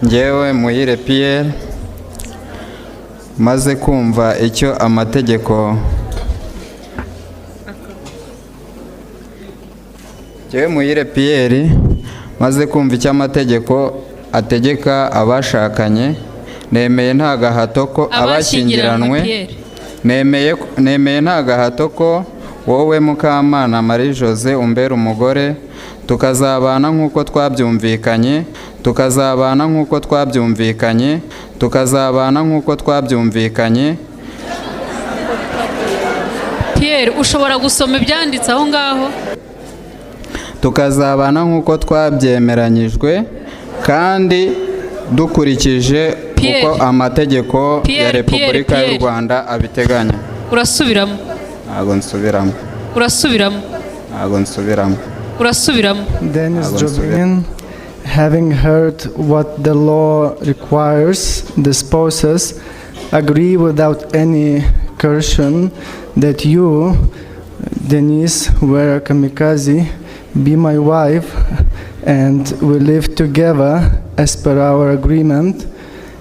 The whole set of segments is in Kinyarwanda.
Njyewe Muhire Pierre maze kumva icyo amategeko Njyewe Muhire Pierre maze kumva icyo amategeko ategeka abashakanye, nemeye nta gahato ko abashyingiranwe, nemeye nta gahato ko wowe Mukamana Marie Jose umbera umugore, tukazabana nk'uko twabyumvikanye, tukazabana nk'uko twabyumvikanye, tukazabana nk'uko twabyumvikanye. Pierre, ushobora gusoma ibyanditse aho ngaho? Tukazabana nk'uko twabyemeranyijwe kandi dukurikije uko amategeko ya Repubulika y'u Rwanda abiteganya. Urasubiramo? Ntabwo nsubiramo. Urasubiramo? Ntabwo nsubiramo. Urasubiramo? Dennis Jobin, having heard what the law requires, the spouses agree without any coercion that you, Denise Wera Kamikaze, be my wife, and we live together as per our agreement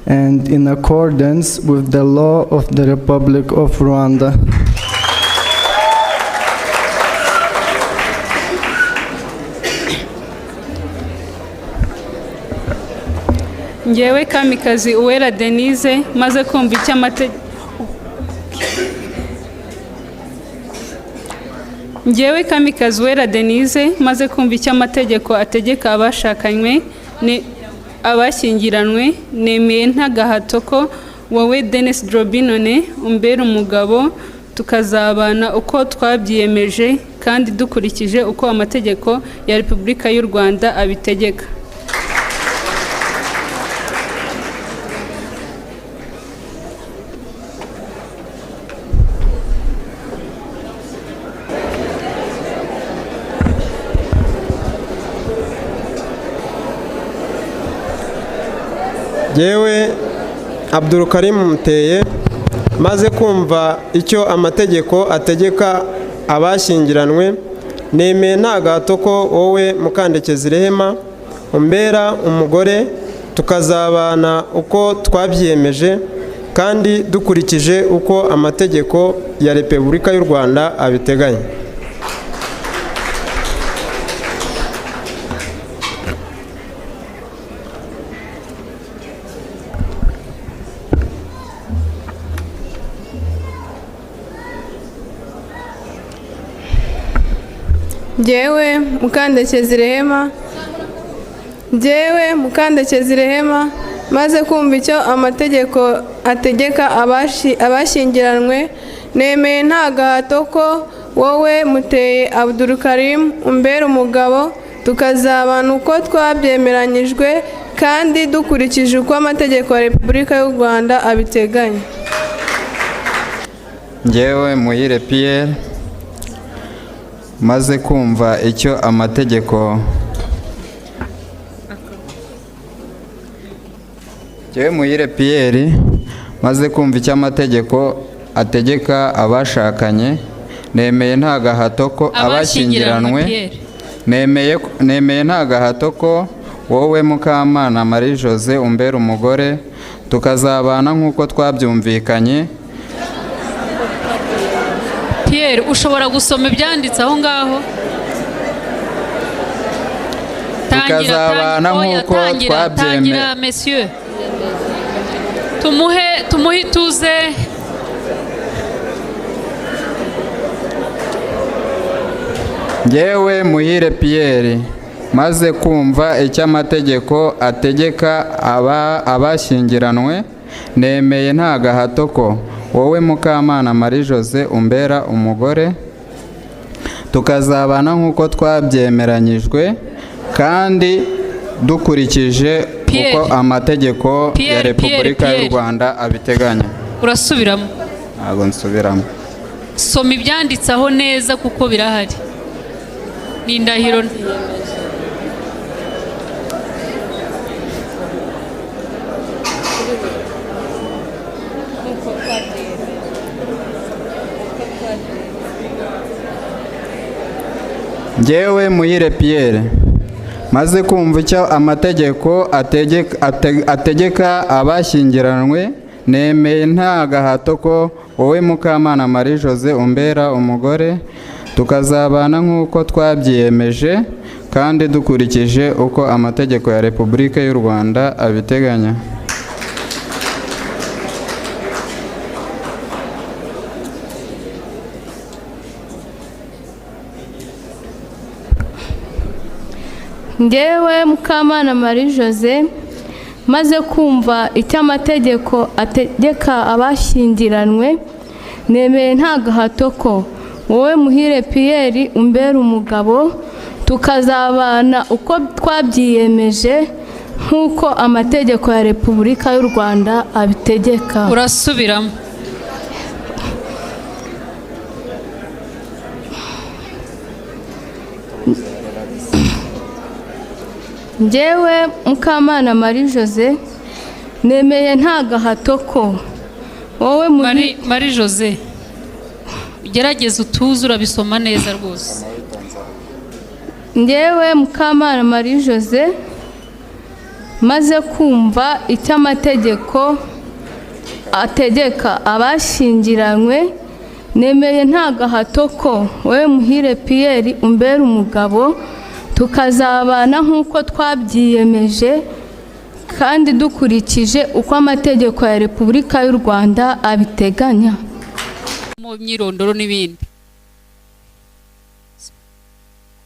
and in accordance with the law of the Republic of Rwanda. Njyewe Kamikazi Uwera Denise maze kumva icyo amategeko Njyewe Kamikazi Uwera Denise maze kumva icyo amategeko ategeka abashakanywe abashyingiranwe, nemeye nta gahato ko wowe Dennis Drobinone umbera umugabo, tukazabana uko twabyiyemeje kandi dukurikije uko amategeko ya Repubulika y'u Rwanda abitegeka. Yewe Abdulkarim Muteye maze kumva icyo amategeko ategeka abashyingiranwe, nemeye nta gahato ko wowe Mukandekezi Rehema umbera umugore, tukazabana uko twabyiyemeje kandi dukurikije uko amategeko ya Repubulika y'u Rwanda abiteganya. Njyewe Mukandekezi Rehema maze kumva icyo amategeko ategeka abashyingiranwe, nemeye nta gahato ko wowe Muteye Abdulkarim umbera umugabo, tukazabana uko twabyemeranyijwe kandi dukurikije uko amategeko ya Repubulika y'u Rwanda abiteganya. Njyewe Muhire Pierre maze kumva icyo amategeko Njyewe Muhire Pierre maze kumva icyo amategeko ategeka abashakanye, nemeye nta gahato ko abashyingiranwe, nemeye nta gahato ko wowe Mukamana Marie Jose umbera umugore, tukazabana nk'uko twabyumvikanye. Pierre, ushobora gusoma ibyanditse aho ngaho? Tukazabana nk'uko Tangira messieurs, tumuhe ituze. Njyewe Muhire Pierre maze kumva icyo amategeko ategeka abashyingiranwe, nemeye nta gahato ko wowe Mukamana Marie Jose umbera umugore, tukazabana nk'uko twabyemeranyijwe kandi dukurikije uko amategeko ya Repubulika y'u Rwanda abiteganya. Urasubiramo? Ntabwo nsubiramo. Soma ibyanditse aho neza kuko birahari. Ni indahiro. Njyewe Muhire Pierre maze kumva icyo amategeko ategeka abashyingiranywe, nemeye nta gahato ko wowe Mukamana Marie Jose umbera umugore, tukazabana nk'uko twabyiyemeje kandi dukurikije uko amategeko ya Repubulika y'u Rwanda abiteganya. Njyewe Mukamana Marie Jose maze kumva icyo amategeko ategeka abashyingiranywe, nemeye nta gahato ko wowe Muhire Pierre umbera umugabo, tukazabana uko twabyiyemeje nk'uko amategeko ya Repubulika y'u Rwanda abitegeka. Urasubiramo. Njyewe Mukamana Marie Jose nemeye nta gahato ko wowe Marie Jose, gerageza utuze urabisoma neza rwose. Njyewe Mukamana Marie Jose maze kumva icyo amategeko ategeka abashyingiranywe, nemeye nta gahato ko wowe Muhire Pierre umbera umugabo, tukazabana nk'uko twabyiyemeje kandi dukurikije uko amategeko ya Repubulika y'u Rwanda abiteganya. Mu myirondoro n'ibindi.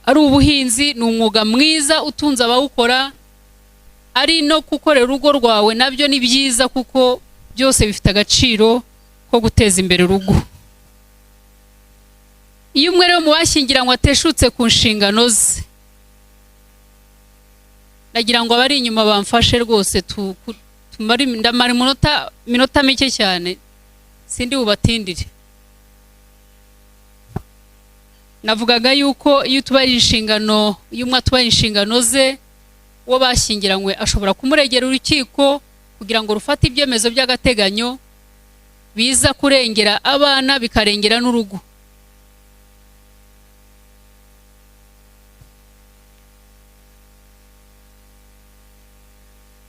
Ari ubuhinzi ni umwuga mwiza utunze abawukora, ari no gukorera urugo rwawe nabyo ni byiza kuko byose bifite agaciro ko guteza imbere urugo. Iyo umwe rero mu bashyingiranywe ateshutse ku nshingano ze, nagira ngo abari inyuma bamfashe rwose ndamara minota mike cyane, sindi bubatindire. Navugaga yuko iyo tubaye inshingano, iyo umwe atubaye inshingano ze, uwo bashyingiranywe ashobora kumuregera urukiko kugira ngo rufate ibyemezo by'agateganyo biza kurengera abana bikarengera n'urugo.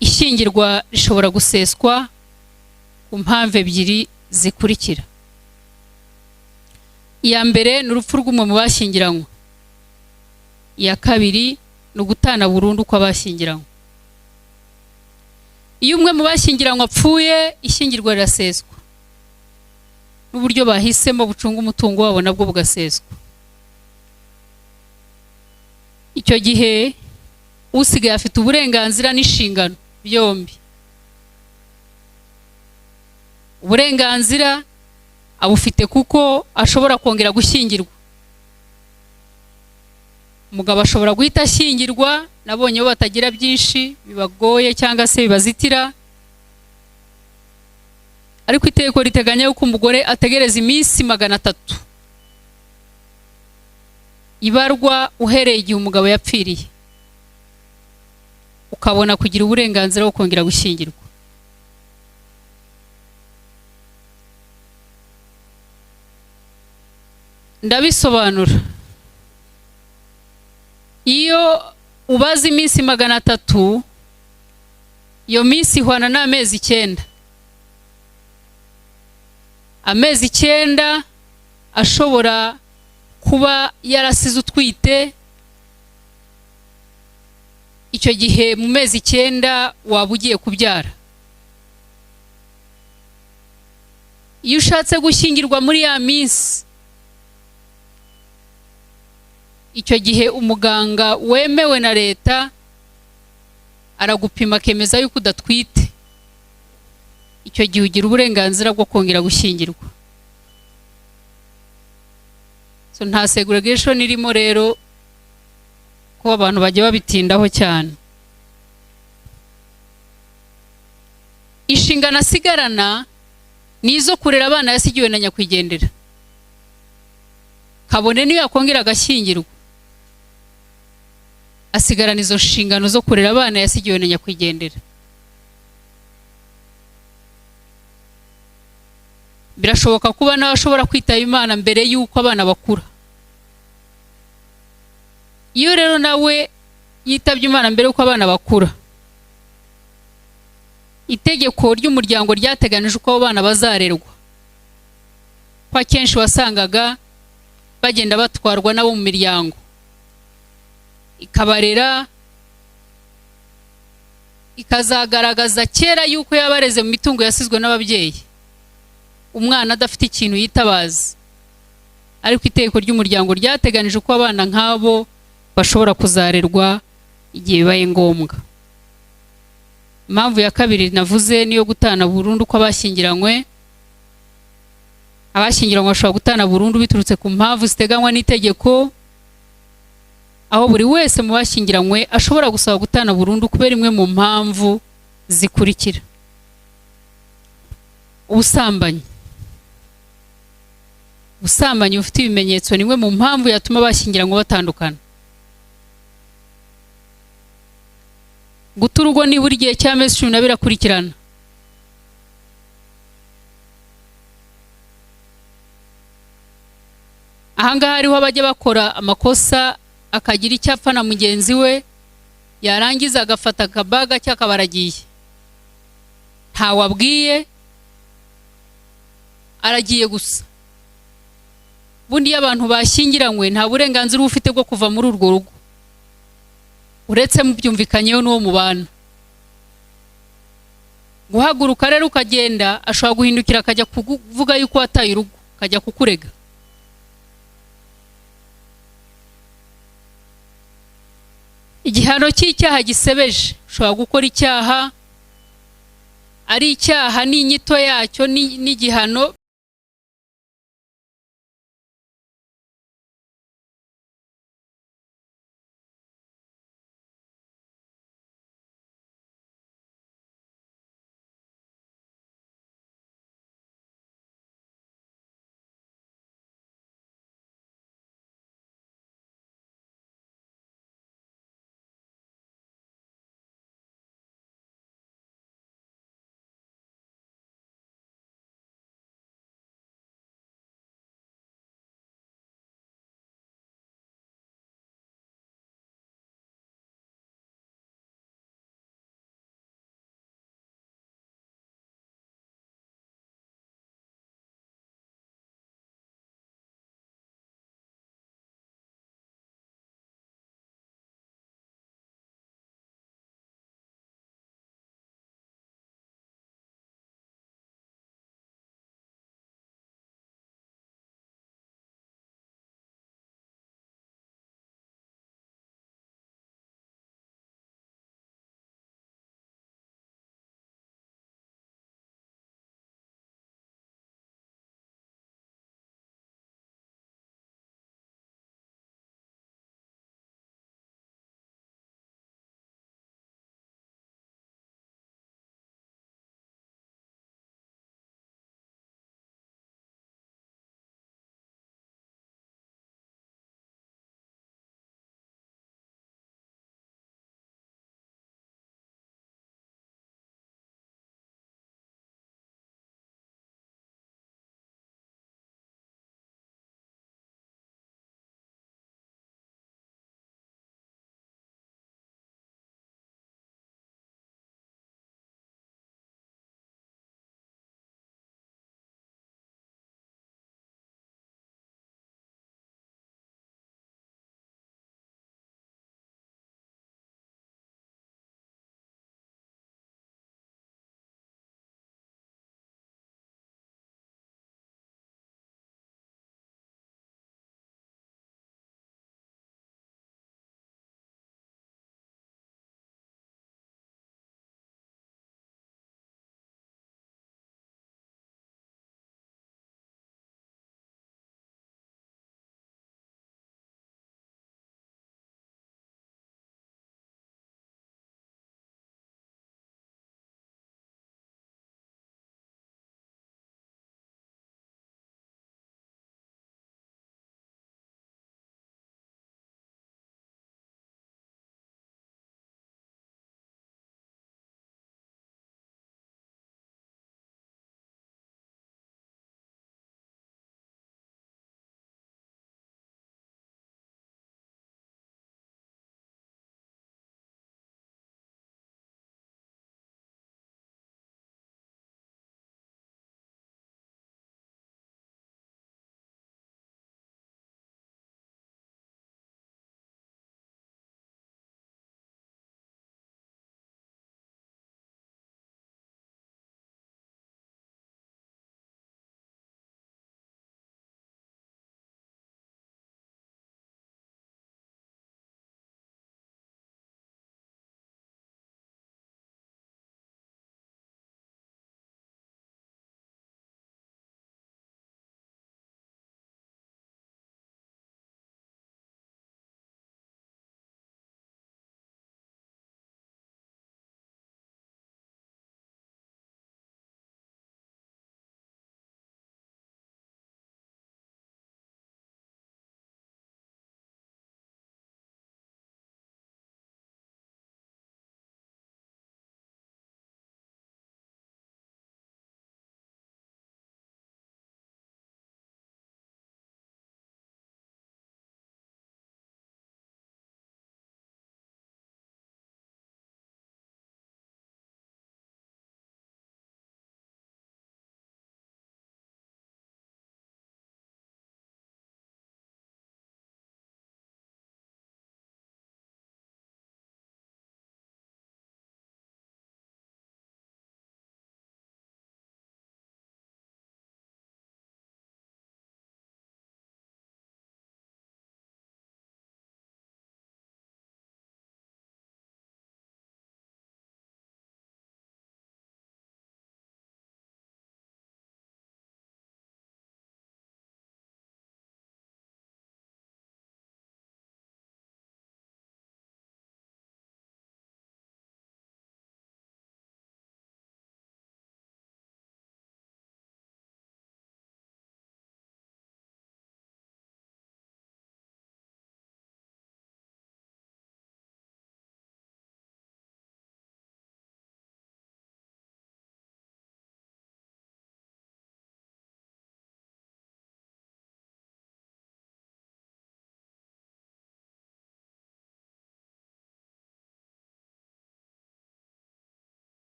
Ishyingirwa rishobora guseswa ku mpamvu ebyiri zikurikira. Iya mbere ni urupfu rw'umwe mu bashyingiranywe. Iya kabiri ni ugutana burundu kw'abashyingiranywe. Iyo umwe mu bashyingiranywe apfuye, ishyingirwa riraseswa, n'uburyo bahisemo bucunga umutungo wabo nabwo bugaseswa. Icyo gihe usigaye afite uburenganzira n'inshingano byombi. Uburenganzira abufite kuko ashobora kongera gushyingirwa. Umugabo ashobora guhita ashyingirwa, nabonye bo batagira byinshi bibagoye cyangwa se bibazitira, ariko itegeko riteganya yuko umugore ategereza iminsi 300 ibarwa uhereye igihe umugabo yapfiriye, ukabona kugira uburenganzira bwo kongera gushyingirwa. Ndabisobanura. Iyo ubaza iminsi 300, iyo minsi ihwana n'amezi 9. Amezi 9 ashobora kuba yarasize utwite. Icyo gihe mu mezi 9 waba ugiye kubyara. Iyo ushatse gushyingirwa muri ya minsi, icyo gihe umuganga wemewe na leta aragupima akemeza yuko udatwite. Icyo gihe ugira uburenganzira bwo kongera gushyingirwa. So nta segregation irimo rero ko abantu bajya babitindaho cyane. Inshingano asigarana nizo kurera abana yasigiwe na nyakwigendera, kabone niyo yakongera agashyingirwa, asigarana izo nshingano zo kurera abana yasigiwe na nyakwigendera. Birashoboka kuba nawe ashobora kwitaba Imana mbere yuko abana bakura. Iyo rero nawe yitabye Imana mbere yuko abana bakura, itegeko ry'umuryango ryateganije uko abo bana bazarerwa, ko akenshi wasangaga bagenda batwarwa nabo mu miryango ikabarera, ikazagaragaza kera yuko yabareze mu mitungo yasizwe n'ababyeyi, umwana adafite ikintu yitabaza. Ariko itegeko ry'umuryango ryateganije uko abana nk'abo bashobora kuzarerwa igihe bibaye ngombwa. Impamvu ya kabiri navuze niyo gutana burundu ko abashyingiranywe bashobora gutana burundu biturutse ku mpamvu ziteganywa n'itegeko, aho buri wese mu bashyingiranywe ashobora gusaba gutana burundu kubera imwe mu mpamvu zikurikira: ubusambanyi. Ubusambanyi bufite ibimenyetso ni imwe mu mpamvu yatuma abashyingiranywe batandukana. Guta urugo nibura igihe cy'amezi 12 akurikirana. Ahangaha hariho abajya bakora amakosa akagira icyo apfa na mugenzi we, yarangiza agafata akabaga cy'akabaragiye, ntawabwiye, aragiye gusa. Bundi iyo abantu bashyingiranywe nta burenganzira ufite bwo kuva muri urwo rugo, uretse mubyumvikanyeho n'uwo mubana. Guhaguruka rero ukagenda, ashobora guhindukira akajya kuvuga yuko wataye urugo, akajya kukurega. Igihano cy'icyaha gisebeje, ushobora gukora icyaha ari icyaha n'inyito yacyo n'igihano